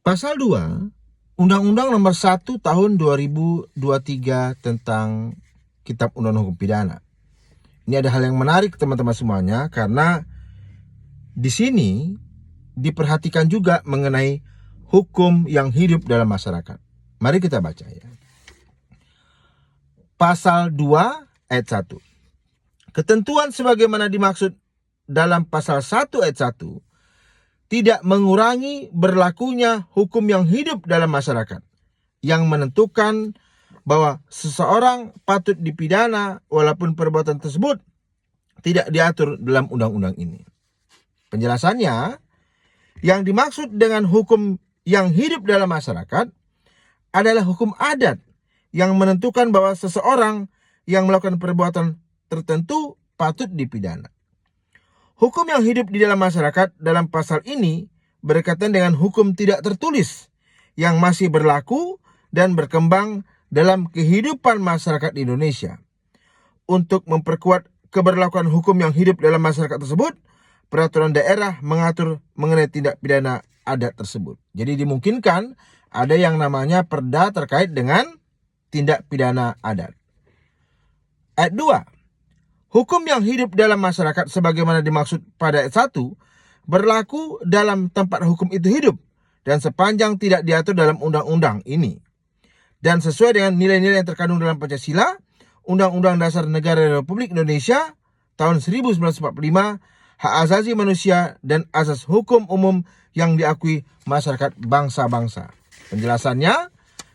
Pasal 2 Undang-Undang Nomor 1 Tahun 2023 tentang Kitab Undang-Undang Hukum Pidana. Ini ada hal yang menarik teman-teman semuanya, karena di sini diperhatikan juga mengenai hukum yang hidup dalam masyarakat. Mari kita baca ya. Pasal 2 ayat 1. Ketentuan sebagaimana dimaksud dalam pasal 1 ayat 1 tidak mengurangi berlakunya hukum yang hidup dalam masyarakat, yang menentukan bahwa seseorang patut dipidana walaupun perbuatan tersebut tidak diatur dalam undang-undang ini. Penjelasannya, yang dimaksud dengan hukum yang hidup dalam masyarakat adalah hukum adat yang menentukan bahwa seseorang yang melakukan perbuatan tertentu patut dipidana. Hukum yang hidup di dalam masyarakat dalam pasal ini berkaitan dengan hukum tidak tertulis yang masih berlaku dan berkembang dalam kehidupan masyarakat di Indonesia. Untuk memperkuat keberlakuan hukum yang hidup dalam masyarakat tersebut, peraturan daerah mengatur mengenai tindak pidana adat tersebut. Jadi dimungkinkan ada yang namanya perda terkait dengan tindak pidana adat. Ayat 2. Hukum yang hidup dalam masyarakat sebagaimana dimaksud pada ayat 1 berlaku dalam tempat hukum itu hidup dan sepanjang tidak diatur dalam undang-undang ini. Dan sesuai dengan nilai-nilai yang terkandung dalam Pancasila, Undang-Undang Dasar Negara Republik Indonesia tahun 1945, hak asasi manusia dan asas hukum umum yang diakui masyarakat bangsa-bangsa. Penjelasannya,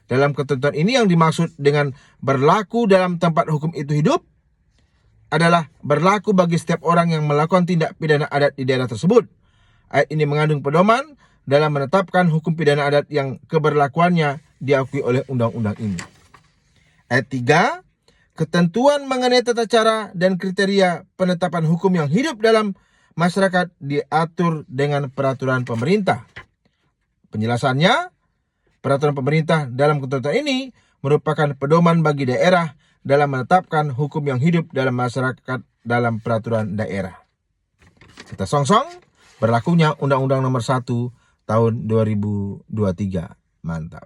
dalam ketentuan ini yang dimaksud dengan berlaku dalam tempat hukum itu hidup adalah berlaku bagi setiap orang yang melakukan tindak pidana adat di daerah tersebut. Ayat ini mengandung pedoman dalam menetapkan hukum pidana adat yang keberlakuannya diakui oleh undang-undang ini. Ayat 3, ketentuan mengenai tata cara dan kriteria penetapan hukum yang hidup dalam masyarakat diatur dengan peraturan pemerintah. Penjelasannya, peraturan pemerintah dalam ketentuan ini merupakan pedoman bagi daerah dalam menetapkan hukum yang hidup dalam masyarakat dalam peraturan daerah. Kita songsong berlakunya Undang-Undang Nomor 1 Tahun 2023. Mantap.